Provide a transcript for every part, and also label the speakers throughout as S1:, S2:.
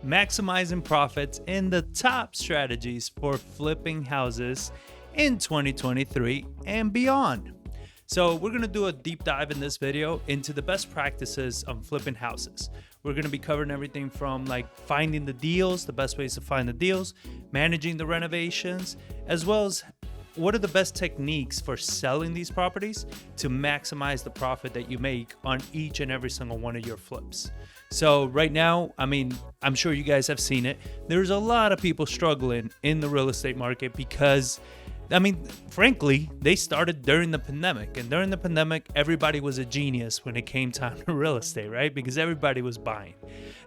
S1: maximizing profits and the top strategies for flipping houses in 2023 and beyond. So we're going to do a deep dive in this video into the best practices on flipping houses. We're going to be covering everything from like finding the deals, the best ways to find the deals, managing the renovations, as well as what are the best techniques for selling these properties to maximize the profit that you make on each and every single one of your flips. So right now, I'm sure you guys have seen it. There's a lot of people struggling in the real estate market because frankly, they started during the pandemic. And during the pandemic, everybody was a genius when it came time to real estate, right? Because everybody was buying.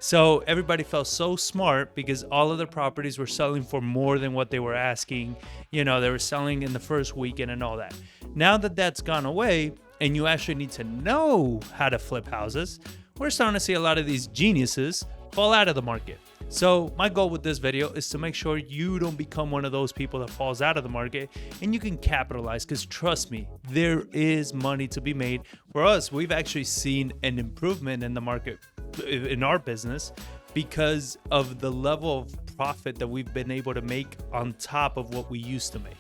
S1: So everybody felt so smart because all of their properties were selling for more than what they were asking. They were selling in the first weekend and all that. Now that that's gone away and you actually need to know how to flip houses, we're starting to see a lot of these geniuses fall out of the market. So my goal with this video is to make sure you don't become one of those people that falls out of the market and you can capitalize, because trust me, there is money to be made. For us, we've actually seen an improvement in the market in our business because of the level of profit that we've been able to make on top of what we used to make.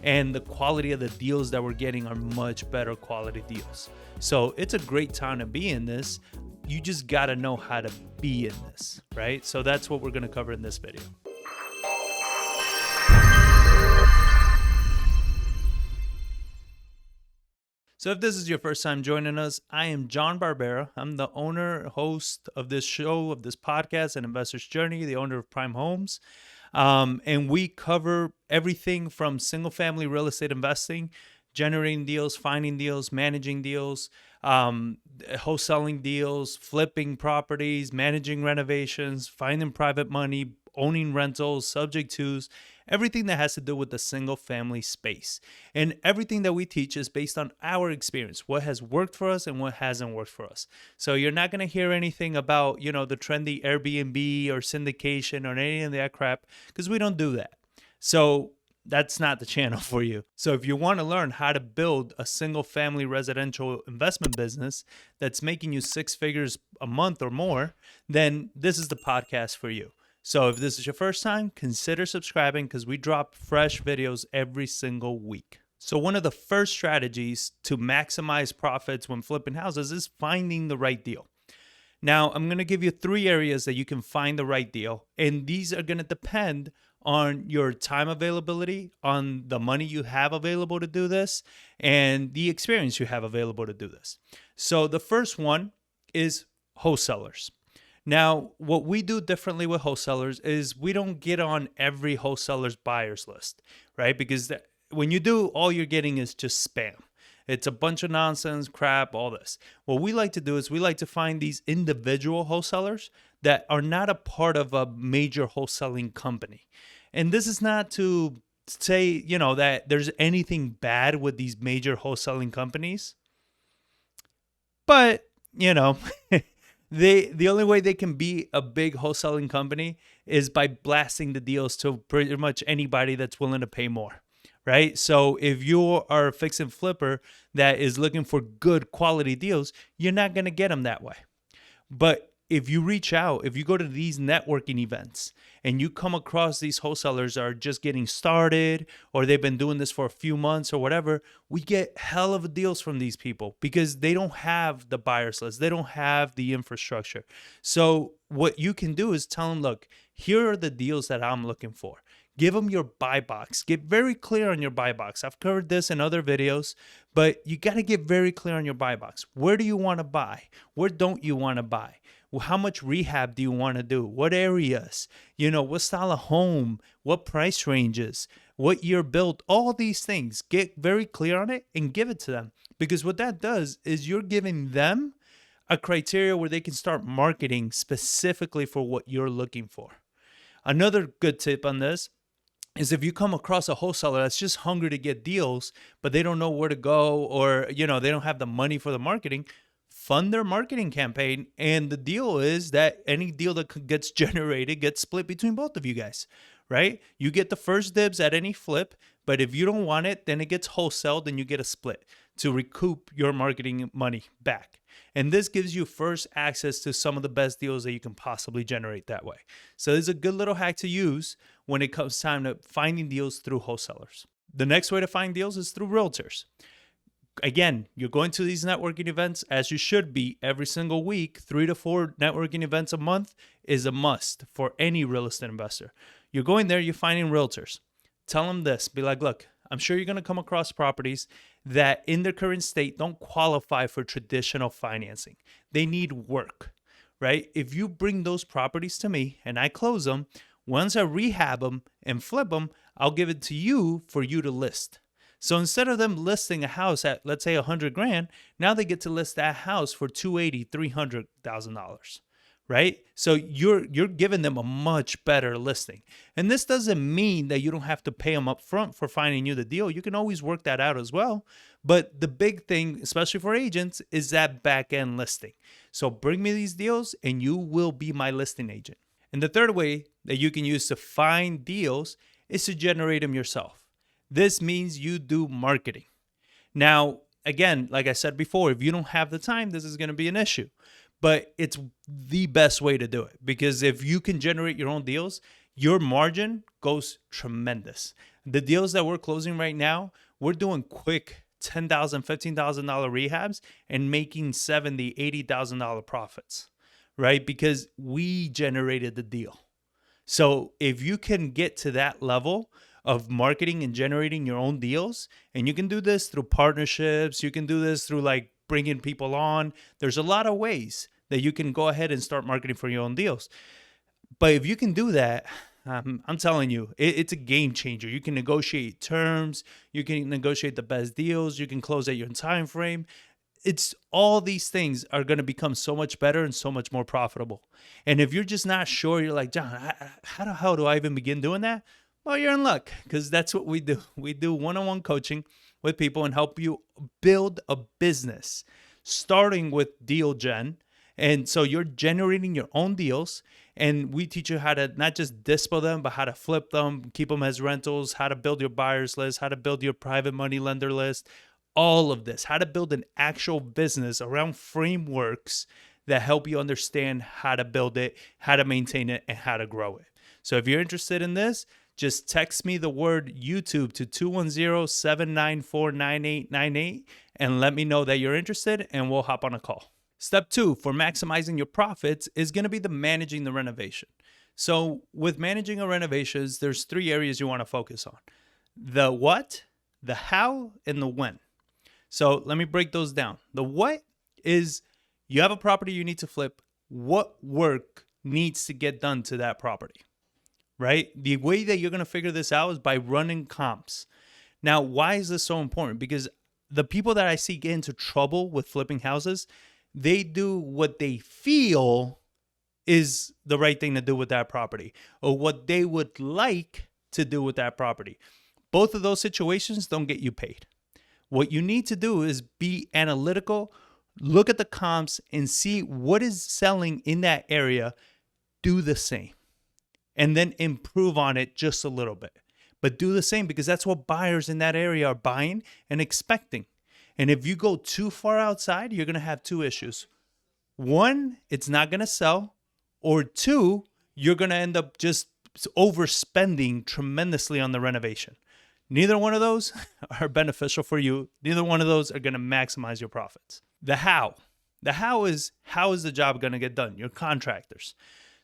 S1: And the quality of the deals that we're getting are much better quality deals. So it's a great time to be in this. You just got to know how to be in this, right? So that's what we're going to cover in this video. So if this is your first time joining us, I am John Barbera. I'm the owner, host of this show, of this podcast, An Investor's Journey, the owner of Prime Homes. And we cover everything from single-family real estate investing, generating deals, finding deals, managing deals, wholesaling deals, flipping properties, managing renovations, finding private money, owning rentals, subject tos, everything that has to do with the single family space. And everything that we teach is based on our experience, what has worked for us and what hasn't worked for us. So you're not going to hear anything about, the trendy Airbnb or syndication or any of that crap, because we don't do that. So that's not the channel for you. So if you want to learn how to build a single family residential investment business that's making you 6 figures a month or more, then this is the podcast for you. So if this is your first time, consider subscribing because we drop fresh videos every single week. So one of the first strategies to maximize profits when flipping houses is finding the right deal. Now, I'm going to give you 3 areas that you can find the right deal, and these are going to depend on your time availability, on the money you have available to do this, and the experience you have available to do this. So the first one is wholesalers. Now, what we do differently with wholesalers is we don't get on every wholesaler's buyers list, right? Because when you do, all you're getting is just spam. It's a bunch of nonsense, crap, all this. What we like to do is we like to find these individual wholesalers that are not a part of a major wholesaling company. And this is not to say, that there's anything bad with these major wholesaling companies. But, the only way they can be a big wholesaling company is by blasting the deals to pretty much anybody that's willing to pay more. Right? So if you are a fix and flipper that is looking for good quality deals, you're not going to get them that way. But if you reach out, if you go to these networking events and you come across these wholesalers that are just getting started or they've been doing this for a few months or whatever, we get hell of deals from these people because they don't have the buyers list. They don't have the infrastructure. So what you can do is tell them, look, here are the deals that I'm looking for. Give them your buy box. Get very clear on your buy box. I've covered this in other videos, but you got to get very clear on your buy box. Where do you want to buy? Where don't you want to buy? How much rehab do you want to do? What areas? What style of home? What price ranges? What year built? All these things. Get very clear on it and give it to them. Because what that does is you're giving them a criteria where they can start marketing specifically for what you're looking for. Another good tip on this is if you come across a wholesaler that's just hungry to get deals, but they don't know where to go or, they don't have the money for the marketing, fund their marketing campaign. And the deal is that any deal that gets generated gets split between both of you guys, right? You get the first dibs at any flip, but if you don't want it, then it gets wholesaled and you get a split. to recoup your marketing money back. And this gives you first access to some of the best deals that you can possibly generate that way. So this is a good little hack to use when it comes time to finding deals through wholesalers. The next way to find deals is through realtors. Again, you're going to these networking events as you should be every single week. 3 to 4 networking events a month is a must for any real estate investor. You're going there, you're finding realtors. Tell them this, be like, look, I'm sure you're going to come across properties that in their current state don't qualify for traditional financing. They need work, right? If you bring those properties to me and I close them, once I rehab them and flip them, I'll give it to you for you to list. So instead of them listing a house at, let's say, $100,000, now they get to list that house for $280,000, $300,000, right? So you're giving them a much better listing. And this doesn't mean that you don't have to pay them up front for finding you the deal. You can always work that out as well. But the big thing, especially for agents, is that back end listing. So bring me these deals and you will be my listing agent. And the third way that you can use to find deals is to generate them yourself. This means you do marketing. Now, again, like I said before, if you don't have the time, this is going to be an issue. But it's the best way to do it, because if you can generate your own deals, your margin goes tremendous. The deals that we're closing right now, we're doing quick $10,000, $15,000 rehabs and making $70,000, $80,000 profits, right? Because we generated the deal. So if you can get to that level of marketing and generating your own deals, and you can do this through partnerships, you can do this through like bringing people on. There's a lot of ways that you can go ahead and start marketing for your own deals. But if you can do that, I'm telling you, it's a game changer. You can negotiate terms, you can negotiate the best deals, you can close at your time frame. It's all these things are going to become so much better and so much more profitable. And if you're just not sure, you're like, John, how the hell do I even begin doing that? Well, you're in luck, because that's what we do. We do one-on-one coaching with people and help you build a business, starting with deal gen. And so you're generating your own deals, and we teach you how to not just dispo them, but how to flip them, keep them as rentals, how to build your buyers list, how to build your private money lender list, all of this, how to build an actual business around frameworks that help you understand how to build it, how to maintain it, and how to grow it. So if you're interested in this, just text me the word YouTube to 210-794-9898 and let me know that you're interested, and we'll hop on a call. Step 2 for maximizing your profits is going to be the managing the renovation. So with managing a renovations, there's 3 areas you want to focus on: the what, the how, and the when. So let me break those down. The what is you have a property you need to flip. What work needs to get done to that property? Right? The way that you're going to figure this out is by running comps. Now, why is this so important? Because the people that I see get into trouble with flipping houses, they do what they feel is the right thing to do with that property, or what they would like to do with that property. Both of those situations don't get you paid. What you need to do is be analytical, look at the comps, and see what is selling in that area. Do the same. And then improve on it just a little bit. But do the same, because that's what buyers in that area are buying and expecting. And if you go too far outside, you're going to have 2 issues. 1, it's not going to sell. Or 2, you're going to end up just overspending tremendously on the renovation. Neither one of those are beneficial for you. Neither one of those are going to maximize your profits. The how. The how is the job going to get done? Your contractors.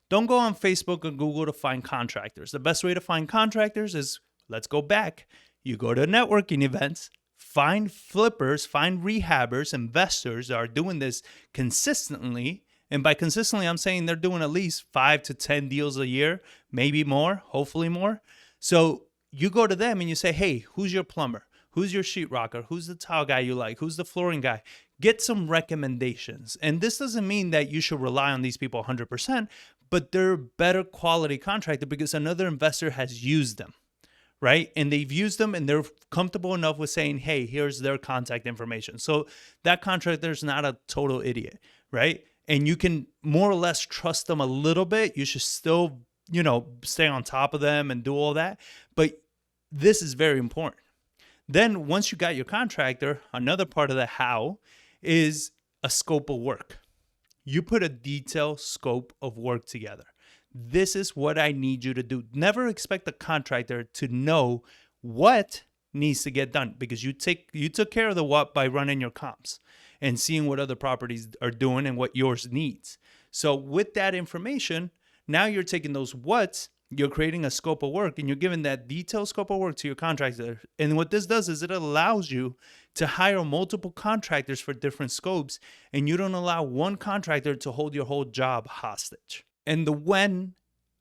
S1: Don't go on Facebook or Google to find contractors. The best way to find contractors is, let's go back. You go to networking events, find flippers, find rehabbers, investors that are doing this consistently. And by consistently, I'm saying they're doing at least 5 to 10 deals a year, maybe more, hopefully more. So you go to them and you say, hey, who's your plumber? Who's your sheetrocker? Who's the tile guy you like? Who's the flooring guy? Get some recommendations. And this doesn't mean that you should rely on these people 100%, but they're better quality contractor because another investor has used them, right? And they've used them and they're comfortable enough with saying, hey, here's their contact information. So that contractor is not a total idiot, right? And you can more or less trust them a little bit. You should still, stay on top of them and do all that. But this is very important. Then once you got your contractor, another part of the how is a scope of work. You put a detailed scope of work together. This is what I need you to do. Never expect the contractor to know what needs to get done, because you took care of the what by running your comps and seeing what other properties are doing and what yours needs. So with that information, now you're taking those whats, you're creating a scope of work, and you're giving that detailed scope of work to your contractor. And what this does is it allows you to hire multiple contractors for different scopes, and you don't allow one contractor to hold your whole job hostage. And the when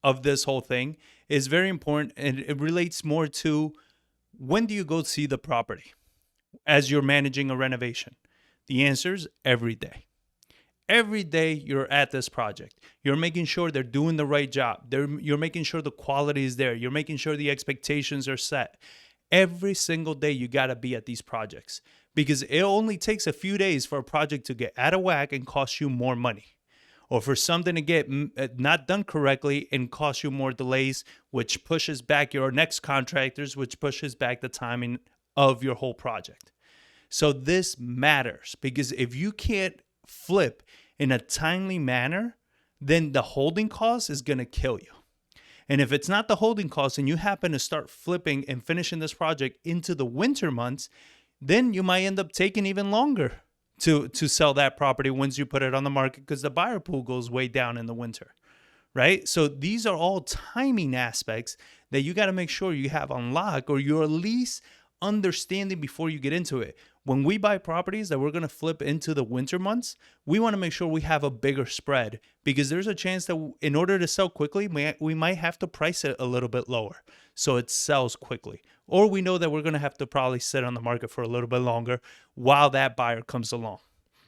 S1: of this whole thing is very important, and it relates more to when do you go see the property as you're managing a renovation? The answer is every day. Every day you're at this project, you're making sure they're doing the right job. You're making sure the quality is there. You're making sure the expectations are set. Every single day you got to be at these projects, because it only takes a few days for a project to get out of whack and cost you more money, or for something to get not done correctly and cost you more delays, which pushes back your next contractors, which pushes back the timing of your whole project. So this matters, because if you can't flip in a timely manner, then the holding cost is going to kill you. And if it's not the holding cost and you happen to start flipping and finishing this project into the winter months, then you might end up taking even longer to sell that property once you put it on the market, because the buyer pool goes way down in the winter, right? So these are all timing aspects that you got to make sure you have on lock, or you're at least understanding before you get into it. When we buy properties that we're going to flip into the winter months, we want to make sure we have a bigger spread, because there's a chance that in order to sell quickly, we might have to price it a little bit lower so it sells quickly. Or we know that we're going to have to probably sit on the market for a little bit longer while that buyer comes along.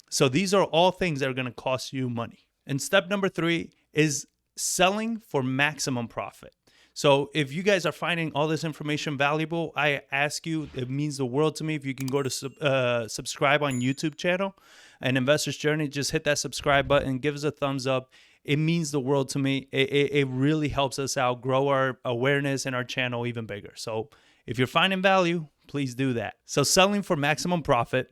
S1: So these are all things that are going to cost you money. And step number 3 is selling for maximum profit. So if you guys are finding all this information valuable, I ask you, it means the world to me if you can go to subscribe on YouTube channel, An Investor's Journey. Just hit that subscribe button, give us a thumbs up. It means the world to me. It really helps us out, grow our awareness and our channel even bigger. So if you're finding value, please do that. So selling for maximum profit,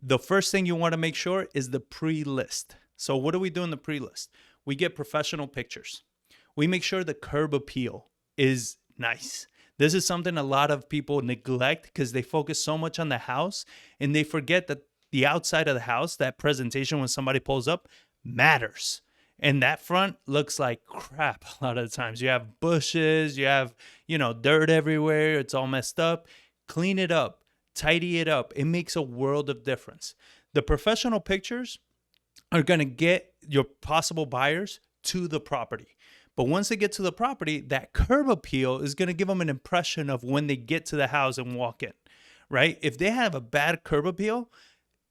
S1: the first thing you want to make sure is the pre-list. So what do we do in the pre-list? We get professional pictures. We make sure the curb appeal is nice. This is something a lot of people neglect because they focus so much on the house and they forget that the outside of the house, that presentation when somebody pulls up, matters. And that front looks like crap a lot of the times. You have bushes, you have, dirt everywhere. It's all messed up. Clean it up, tidy it up. It makes a world of difference. The professional pictures are going to get your possible buyers to the property. But once they get to the property, that curb appeal is going to give them an impression of when they get to the house and walk in, right? If they have a bad curb appeal,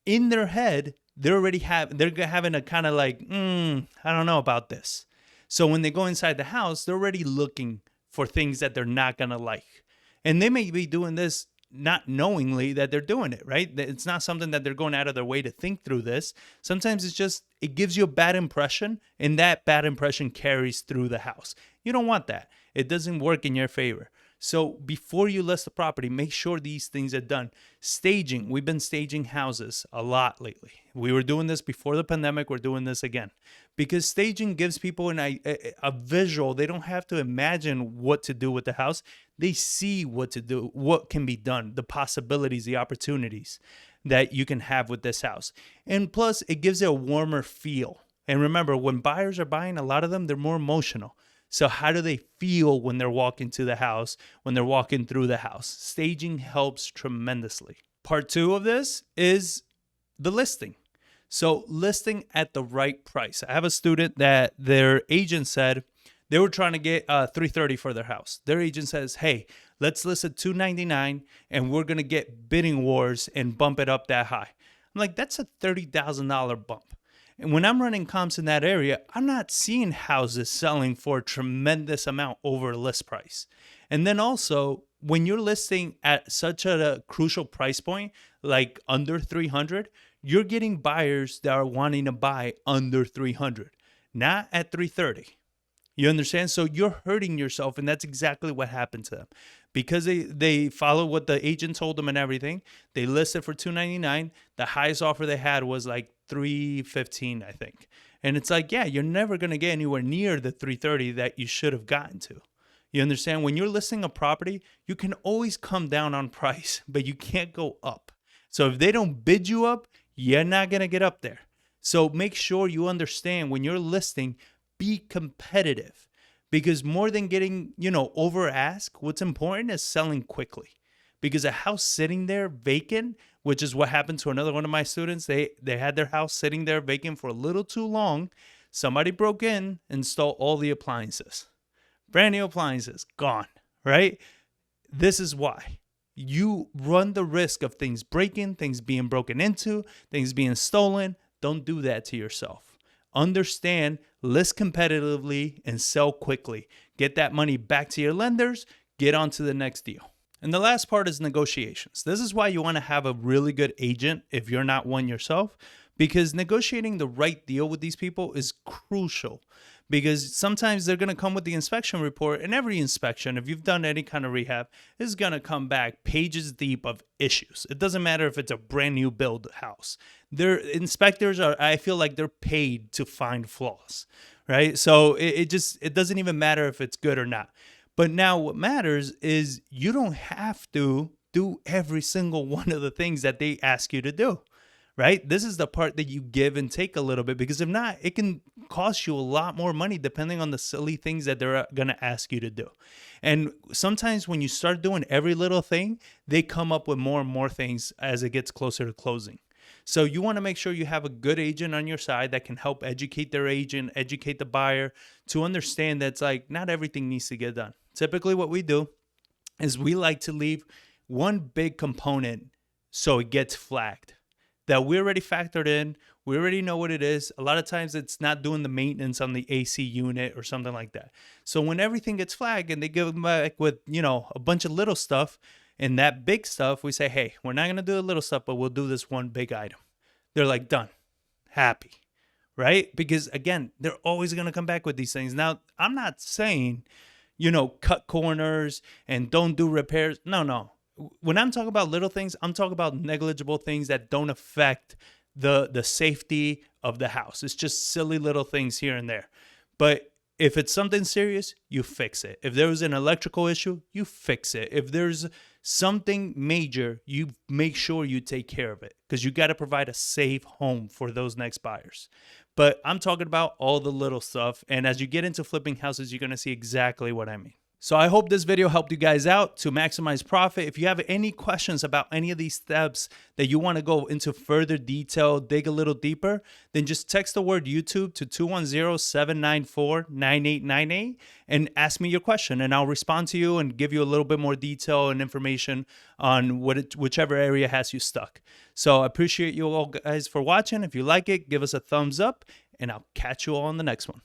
S1: in their head, they're having a kind of like, I don't know about this. So when they go inside the house, they're already looking for things that they're not going to like. And they may be doing this not knowingly that they're doing it, right? It's not something that they're going out of their way to think through this. Sometimes it's just, it gives you a bad impression, and that bad impression carries through the house. You don't want that. It doesn't work in your favor. So before you list the property, make sure these things are done. Staging. We've been staging houses a lot lately. We were doing this before the pandemic. We're doing this again. Because staging gives people a visual. They don't have to imagine what to do with the house. They see what to do, what can be done, the possibilities, the opportunities that you can have with this house. And plus, it gives it a warmer feel. And remember, when buyers are buying, a lot of them, they're more emotional. So how do they feel when they're walking to the house, when they're walking through the house? Staging helps tremendously. Part 2 of this is the listing. So listing at the right price. I have a student that their agent said they were trying to get $330 for their house. Their agent says, hey, let's list at $299 and we're going to get bidding wars and bump it up that high. I'm like, that's a $30,000 bump. And when I'm running comps in that area, I'm not seeing houses selling for a tremendous amount over list price. And then also, when you're listing at such a crucial price point, like under 300, you're getting buyers that are wanting to buy under 300, not at 330. You understand? So you're hurting yourself, and that's exactly what happened to them. because they follow what the agent told them and everything. They listed for $299. The highest offer they had was like $315, I think. And it's like, yeah, you're never going to get anywhere near the $330 that you should have gotten to. You understand? When you're listing a property, you can always come down on price, but you can't go up. So if they don't bid you up, you're not going to get up there. So make sure you understand when you're listing, be competitive, because more than getting, over ask, what's important is selling quickly. Because a house sitting there vacant, which is what happened to another one of my students, they had their house sitting there vacant for a little too long. Somebody broke in and stole all the appliances. Brand new appliances, gone, right? This is why. You run the risk of things breaking, things being broken into, things being stolen. Don't do that to yourself. Understand, list competitively, and sell quickly. Get that money back to your lenders, get on to the next deal. And the last part is negotiations. This is why you want to have a really good agent if you're not one yourself, because negotiating the right deal with these people is crucial. Because sometimes they're going to come with the inspection report, and every inspection, if you've done any kind of rehab, is going to come back pages deep of issues. It doesn't matter if it's a brand new build house. Their inspectors I feel like they're paid to find flaws, right? So it doesn't even matter if it's good or not. But now what matters is you don't have to do every single one of the things that they ask you to do. Right? This is the part that you give and take a little bit, because if not, it can cost you a lot more money depending on the silly things that they're going to ask you to do. And sometimes when you start doing every little thing, they come up with more and more things as it gets closer to closing. So you want to make sure you have a good agent on your side that can help educate their agent, educate the buyer to understand that it's like not everything needs to get done. Typically what we do is we like to leave one big component so it gets flagged, that we already factored in. We already know what it is. A lot of times it's not doing the maintenance on the AC unit or something like that. So when everything gets flagged and they give them back with, a bunch of little stuff, and that big stuff, we say, hey, we're not going to do the little stuff, but we'll do this one big item. They're like, done, happy, right? Because again, they're always going to come back with these things. Now, I'm not saying, cut corners and don't do repairs. No. When I'm talking about little things, I'm talking about negligible things that don't affect the safety of the house. It's just silly little things here and there. But if it's something serious, you fix it. If there was an electrical issue, you fix it. If there's something major, you make sure you take care of it, because you got to provide a safe home for those next buyers. But I'm talking about all the little stuff. And as you get into flipping houses, you're going to see exactly what I mean. So I hope this video helped you guys out to maximize profit. If you have any questions about any of these steps that you want to go into further detail, dig a little deeper, then just text the word YouTube to 210-794-9898 and ask me your question, and I'll respond to you and give you a little bit more detail and information on whichever area has you stuck. So I appreciate you all guys for watching. If you like it, give us a thumbs up, and I'll catch you all on the next one.